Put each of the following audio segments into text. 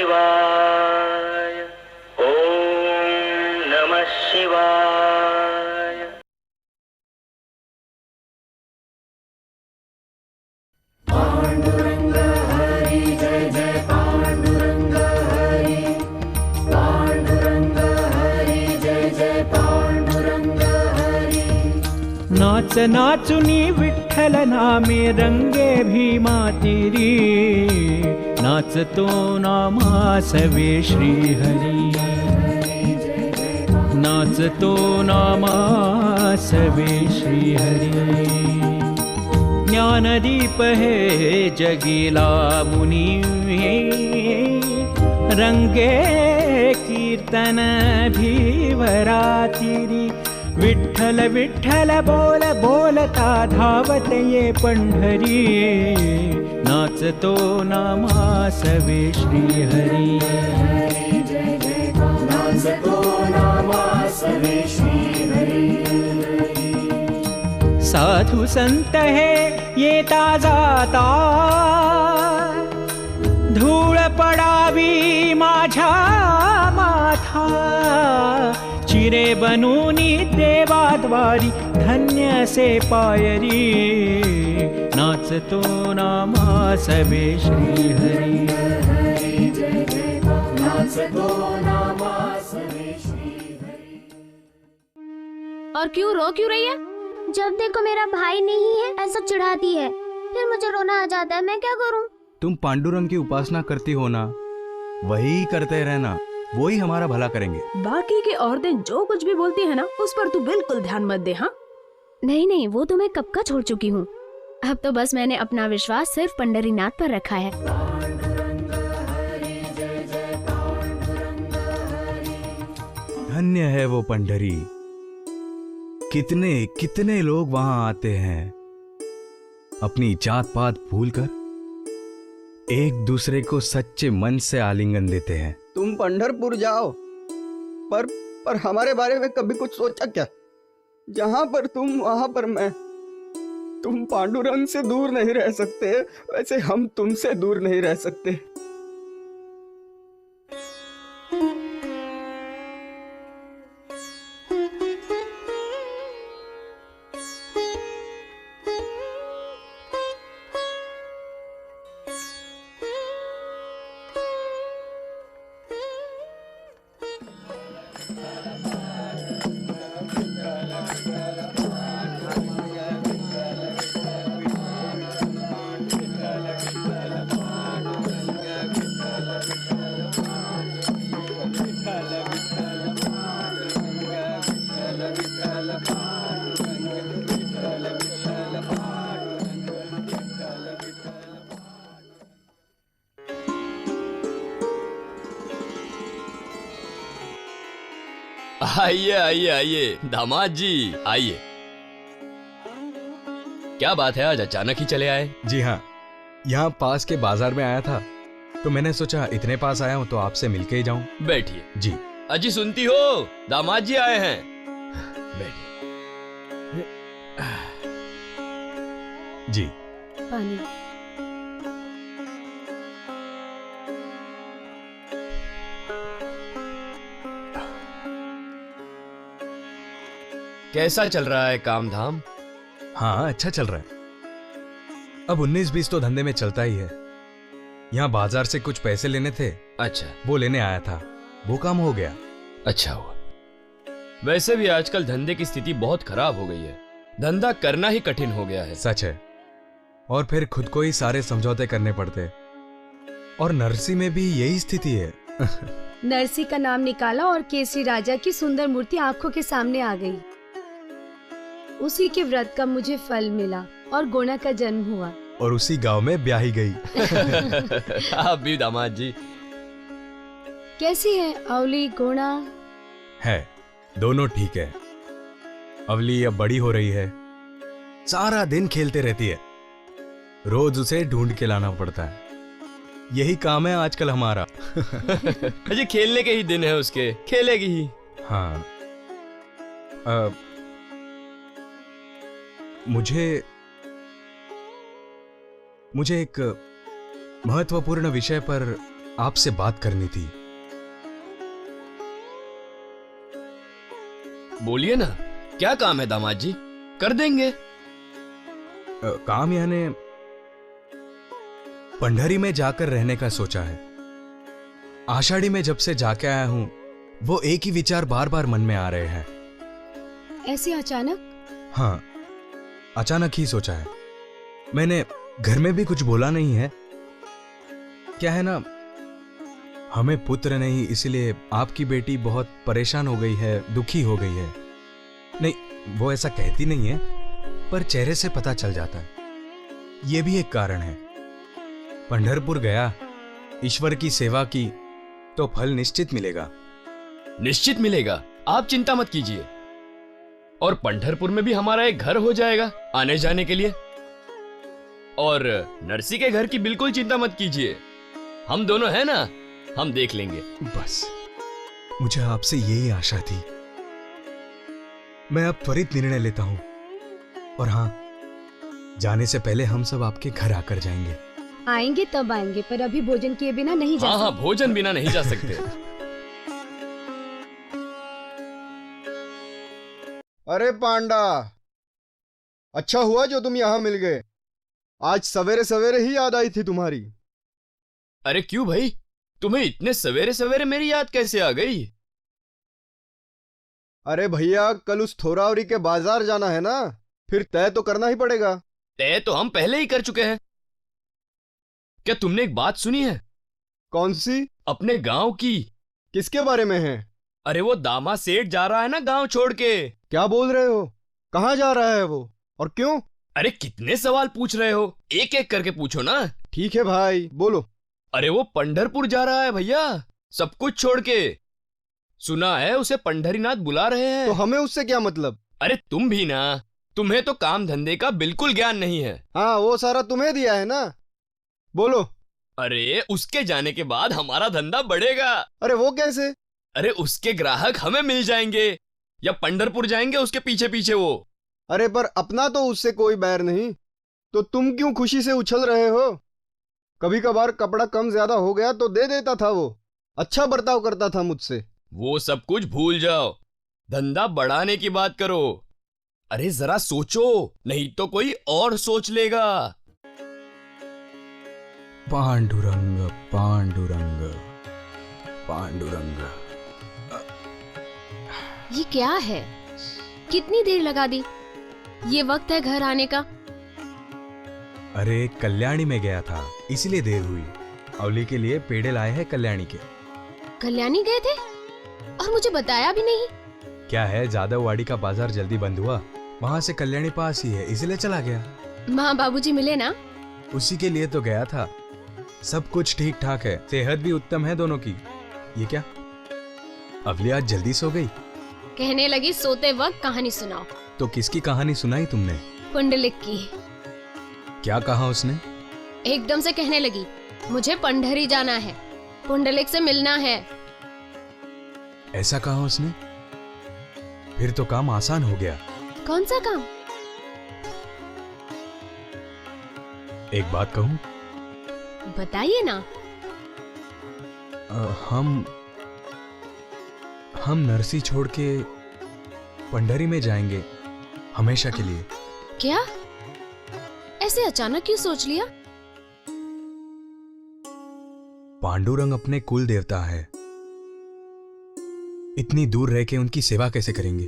शिवाय। ओम नमः शिवाय। पांडुरंग हरि जय जय पांडुरंग हरि। पांडुरंग हरि जय जय पांडुरंग हरि। नाच नाचुनी विठ्ठल नामे रंगे भीमा तिरी, नाचतो नामासवे श्रीहरी, नाचतो नामासवे श्रीहरी। ज्ञानदीप हे जगिला मुनी, रंगे कीर्तन भीवरातिरी। विठ्ठल विठ्ठल बोल बोलता धावत ये पंढरी, नाचतो नामासवे श्रीहरी, नाचतो नामासवे श्रीहरि। साधु संत है येता जाता, धूळ पडावी माझ्या माथा। चिरे बनूनी देवाद्वारी धन्य से पायरी, नाचतो नामासवे श्रीहरी, नाचतो नामासवे श्रीहरि। और क्यों रो क्यों रही है? जब देखो मेरा भाई नहीं है ऐसा चिढ़ाती है, फिर मुझे रोना आ जाता है। मैं क्या करूं? तुम पांडुरंग की उपासना करती हो ना, वही करते रहना, वो ही हमारा भला करेंगे। बाकी के औरतें जो कुछ भी बोलती है ना, उस पर तू बिल्कुल ध्यान मत दे। हाँ नहीं नहीं, वो तो मैं कब का छोड़ चुकी हूँ। अब तो बस मैंने अपना विश्वास सिर्फ पंढरीनाथ पर रखा है। धन्य है वो पंढरी, कितने कितने लोग वहां आते हैं, अपनी जात पात भूलकर एक दूसरे को सच्चे मन से आलिंगन देते हैं। तुम पंढरपुर जाओ, पर हमारे बारे में कभी कुछ सोचा क्या? जहां पर तुम वहां पर मैं। तुम पांडुरंग से दूर नहीं रह सकते, वैसे हम तुमसे दूर नहीं रह सकते। आइए आइए आइए दामाद जी आइए। क्या बात है, आज अचानक ही चले आए? जी हाँ, यहाँ पास के बाजार में आया था, तो मैंने सोचा इतने पास आया हूँ तो आपसे मिलके ही जाऊं। बैठिए। जी। अजी सुनती हो, दामाद जी आए हैं। बैठिए। जी। पानी। कैसा चल रहा है काम धाम? हाँ अच्छा चल रहा है। अब 19-20 तो धंधे में चलता ही है। यहाँ बाजार से कुछ पैसे लेने थे। अच्छा। वो लेने आया था, वो काम हो गया। अच्छा हुआ। वैसे भी आजकल धंधे की स्थिति बहुत खराब हो गई है, धंधा करना ही कठिन हो गया है। सच है। और फिर खुद को ही सारे समझौते करने पड़ते, और नरसी में भी यही स्थिति है। नरसी का नाम निकाला और केसरी राजा की सुंदर मूर्ति आंखों के सामने आ गई। उसी के व्रत का मुझे फल मिला और गोना का जन्म हुआ, और उसी गांव में ब्याही गई। आप भी दामाद जी। कैसी है अवली गोना? है, दोनों ठीक है। अवली अब बड़ी हो रही है, सारा दिन खेलते रहती है, रोज उसे ढूंढ के लाना पड़ता है। यही काम है आजकल हमारा। अजी खेलने के ही दिन है उसके, खेलेगी ही। हाँ। मुझे एक महत्वपूर्ण विषय पर आपसे बात करनी थी। बोलिए ना, क्या काम है दामाद जी, कर देंगे। काम यानी पंडरी में जाकर रहने का सोचा है। आषाढ़ी में जब से जाके आया हूं, वो एक ही विचार बार बार मन में आ रहे हैं। ऐसे अचानक? हाँ, अचानक ही सोचा है। मैंने घर में भी कुछ बोला नहीं है। क्या है ना, हमें पुत्र नहीं, इसलिए आपकी बेटी बहुत परेशान हो गई है, दुखी हो गई है। नहीं, वो ऐसा कहती नहीं है, पर चेहरे से पता चल जाता है। यह भी एक कारण है। पंढरपुर गया, ईश्वर की सेवा की, तो फल निश्चित मिलेगा। निश्चित मिलेगा, आप चिंता मत कीजिए। और पंढरपुर में भी हमारा एक घर हो जाएगा आने जाने के लिए। और नरसी के घर की बिल्कुल चिंता मत कीजिए, हम दोनों हैं ना, हम देख लेंगे। बस मुझे आपसे यही आशा थी। मैं अब त्वरित निर्णय लेता हूं। और हाँ, जाने से पहले हम सब आपके घर आकर जाएंगे। आएंगे तब आएंगे, पर अभी भोजन किए बिना नहीं जा हाँ हाँ, सकते। भोजन बिना नहीं जा सकते। अरे पांडा, अच्छा हुआ जो तुम यहाँ मिल गए। आज सवेरे सवेरे ही याद आई थी तुम्हारी। अरे क्यों भाई, तुम्हें इतने सवेरे सवेरे मेरी याद कैसे आ गई? अरे भैया, कल उस थोरावरी के बाजार जाना है ना, फिर तय तो करना ही पड़ेगा। तय तो हम पहले ही कर चुके हैं। क्या तुमने एक बात सुनी है? कौन सी? अपने गांव की। किसके बारे में है? अरे वो दामा सेठ जा रहा है ना गांव छोड़ के। क्या बोल रहे हो? कहाँ जा रहा है वो, और क्यों? अरे कितने सवाल पूछ रहे हो, एक एक करके पूछो ना। ठीक है भाई, बोलो। अरे वो पंढरपुर जा रहा है भैया, सब कुछ छोड़ के। सुना है उसे पंढरीनाथ बुला रहे हैं। तो हमें उससे क्या मतलब? अरे तुम भी ना, तुम्हें तो काम धंधे का बिल्कुल ज्ञान नहीं है। हाँ, वो सारा तुम्हें दिया है ना, बोलो। अरे उसके जाने के बाद हमारा धंधा बढ़ेगा। अरे वो कैसे? अरे उसके ग्राहक हमें मिल जाएंगे, या पंढरपुर जाएंगे उसके पीछे पीछे वो। अरे पर अपना तो उससे कोई बैर नहीं, तो तुम क्यों खुशी से उछल रहे हो? कभी कभार कपड़ा कम ज्यादा हो गया तो दे देता था वो, अच्छा बर्ताव करता था मुझसे। वो सब कुछ भूल जाओ, धंधा बढ़ाने की बात करो। अरे जरा सोचो, नहीं तो कोई और सोच लेगा। पांडुरंग पांडुरंग पांडुरंग। ये क्या है? कितनी देर लगा दी? ये वक्त है घर आने का। अरे कल्याणी में गया था, इसलिए देर हुई। अवली के लिए पेड़े लाए हैं कल्याणी के। कल्याणी गए थे और मुझे बताया भी नहीं। क्या है, जादववाड़ी का बाजार जल्दी बंद हुआ, वहां से कल्याणी पास ही है, इसलिए चला गया। माँ बाबूजी मिले ना? उसी के लिए तो गया था। सब कुछ ठीक ठाक है, सेहत भी उत्तम है दोनों की। ये क्या, अवली आज जल्दी सो गई? कहने लगी सोते वक्त कहानी सुनाओ। तो किसकी कहानी सुनाई तुमने? पुंडलिक की। क्या कहा उसने? एकदम से कहने लगी, मुझे पंढरी जाना है, पुंडलिक से मिलना है। ऐसा कहा उसने? फिर तो काम आसान हो गया। कौन सा काम? एक बात कहूं? बताइए ना। हम नरसी छोड़ के पंढरी में जाएंगे हमेशा के लिए। क्या? ऐसे अचानक क्यों सोच लिया? पांडुरंग अपने कुल देवता है, इतनी दूर रह के उनकी सेवा कैसे करेंगे?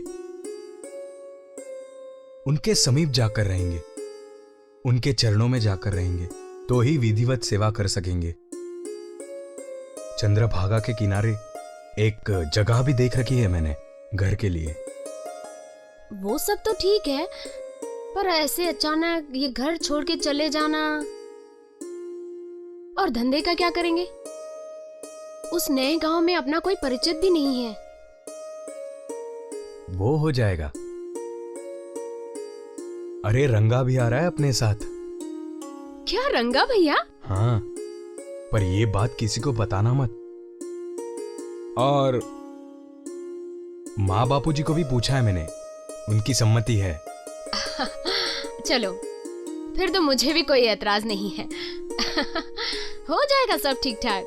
उनके समीप जाकर रहेंगे, उनके चरणों में जाकर रहेंगे, तो ही विधिवत सेवा कर सकेंगे। चंद्रभागा के किनारे एक जगह भी देख रखी है मैंने घर के लिए। वो सब तो ठीक है, पर ऐसे अचानक ये घर छोड़ के चले जाना, और धंधे का क्या करेंगे? उस नए गांव में अपना कोई परिचित भी नहीं है। वो हो जाएगा। अरे रंगा भी आ रहा है अपने साथ। क्या रंगा भैया? हाँ, पर ये बात किसी को बताना मत। और माँ बापूजी को भी पूछा है मैंने, उनकी सम्मति है। चलो, फिर तो मुझे भी कोई एतराज नहीं है। हो जाएगा सब ठीक ठाक।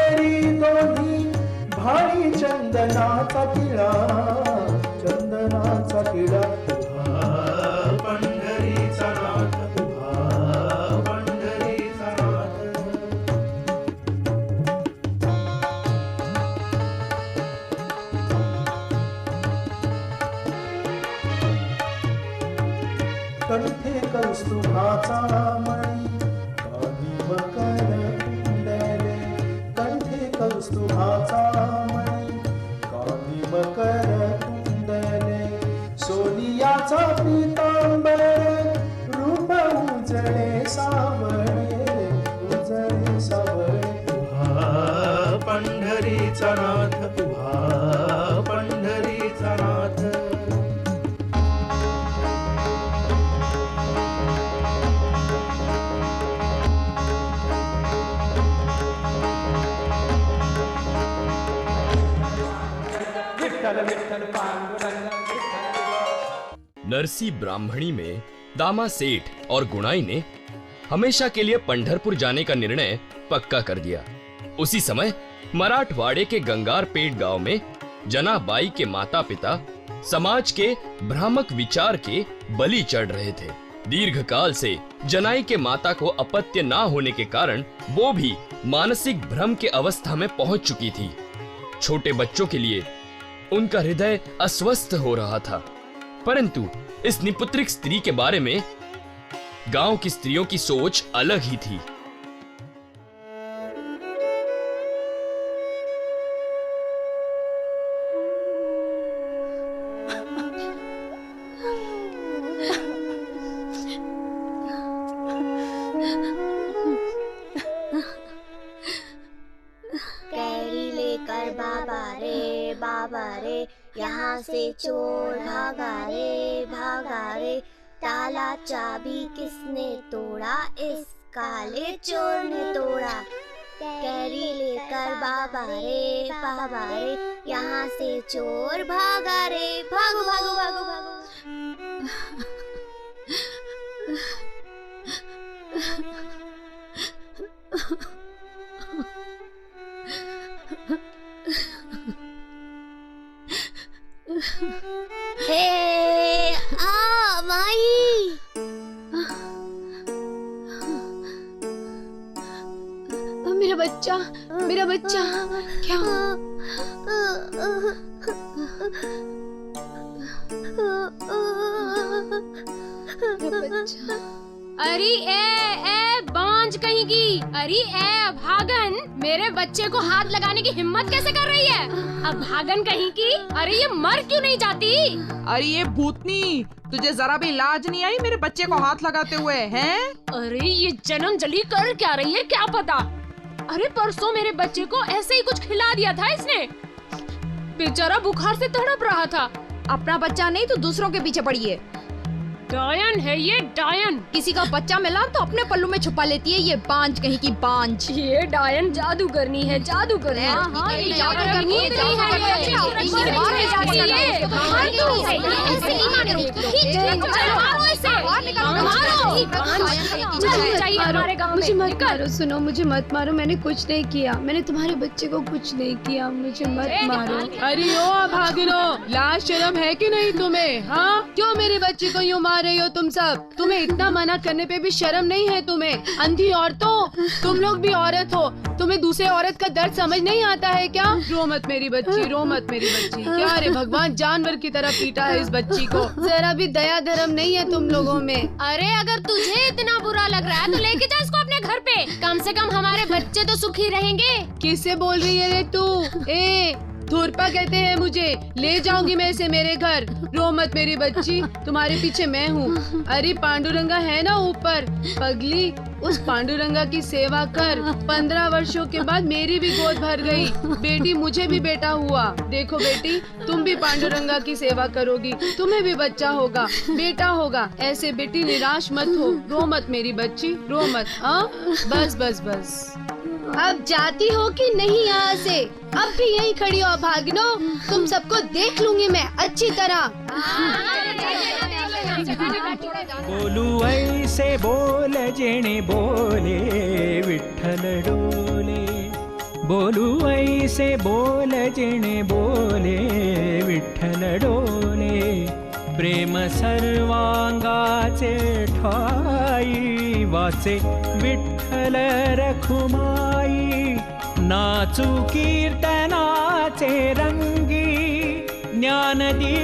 चंदनाचा टिळा, चंदनाचा टिळा तुझा पंढरीचा नाथ, तुझा पंढरीचा नाथ. कंठे कौस्तुभाचा मणी, कानी मकर कुंडले, कंठे कौस्तुभाचा मणी, कानी मकर कुंडले, सोनियाचा पीतांबर, रूप उजळे सावळे, उजळे सावळे. तुझा पंढरीचा नाथ, तुझा पंढरीचा नाथ. नरसी ब्राह्मणी में दामा सेठ और गुणाई ने हमेशा के लिए पंढरपुर जाने का निर्णय पक्का कर दिया. उसी समय मराठवाड़े के गंगारपेट गांव में जनाबाई के माता पिता समाज के भ्रामक विचार के बलि चढ़ रहे थे. दीर्घ काल से जनाई के माता को अपत्य ना होने के कारण वो भी मानसिक भ्रम के अवस्था में पहुंच चुकी थी. छोटे बच्चों के लिए उनका हृदय अस्वस्थ हो रहा था. परंतु इस निपुत्रिक स्त्री के बारे में गांव की स्त्रियों की सोच अलग ही थी. कैरी लेकर बाबा रे, यहाँ से चोर भागा रे, ताला चाबी किसने तोड़ा, इस काले चोर ने तोड़ा. कैरी लेकर बाबा रे, यहाँ से चोर भागा रे, भागो भागो भागो भागो. हे आ माई, मेरा बच्चा क्या अरे ए बांझ कहीं की, अरे ए भागन, मेरे बच्चे को हाथ लगाने की हिम्मत कैसे कर रही है? अब भागन कहीं की, अरे ये मर क्यों नहीं जाती? अरे ये भूतनी, तुझे जरा भी लाज नहीं आई मेरे बच्चे को हाथ लगाते हुए हैं? अरे ये जन्म जली कर क्या रही है क्या पता? अरे परसों मेरे बच्चे को ऐसे ही कुछ खिला दिया था इसने, बेचारा बुखार से तड़प रहा था. अपना बच्चा नहीं तो दूसरों के पीछे पड़ी है. डायन है ये, डायन. किसी का बच्चा मिला तो अपने पल्लू में छुपा लेती है ये बांझ कहीं की बांझ. ये डायन जादूगरनी है, जादूगरनी. मुझे मत मारो, सुनो मुझे मत मारो, मैंने कुछ नहीं किया, मैंने तुम्हारे बच्चे को कुछ नहीं किया, मुझे मत मारो. अरे ओ भागिनो, लाज शर्म है कि नहीं तुम्हें? हाँ, क्यों मेरे बच्चे को यूं मार रही हो तुम सब? तुम्हें इतना मना करने पे भी शर्म नहीं है तुम्हें? अंधी औरतों, तुम लोग भी औरत हो, तुम्हें दूसरे औरत का दर्द समझ नहीं आता है क्या? रो मत मेरी बच्ची, रो मत मेरी बच्ची. क्या रे भगवान जानवर की तरह पीटा है इस बच्ची को. जरा भी दया धर्म नहीं है तुम लोगों में. अरे अगर तुझे इतना बुरा लग रहा है तो लेके जा इसको अपने घर पे, कम से कम हमारे बच्चे तो सुखी रहेंगे. किससे बोल रही है रे तू? ए धुरपा कहते हैं मुझे, ले जाऊंगी मैं इसे मेरे घर. रो मत मेरी बच्ची, तुम्हारे पीछे मैं हूँ. अरे पांडुरंगा है ना ऊपर, पगली उस पांडुरंगा की सेवा कर. 15 वर्षों के बाद मेरी भी गोद भर गई बेटी, मुझे भी बेटा हुआ. देखो बेटी, तुम भी पांडुरंगा की सेवा करोगी, तुम्हें भी बच्चा होगा, बेटा होगा. ऐसे बेटी निराश मत हो, रो मत मेरी बच्ची, रो मत. हाँ बस बस बस. अब जाती हो कि नहीं यहाँ से? अब भी यहीं खड़ी हो भागनो, तुम सबको देख लूंगी मैं अच्छी तरह. बोलू ऐसे बोल जेणे बोले विठ्ठल डोले, बोलू ऐसे बोल जिणे बोले विठ्ठल डोले प्रेम सर्वांगाचे ठाई वाचे विठ्ठल रखुमाई नाचू कीर्तनाचे रंगी ज्ञानदी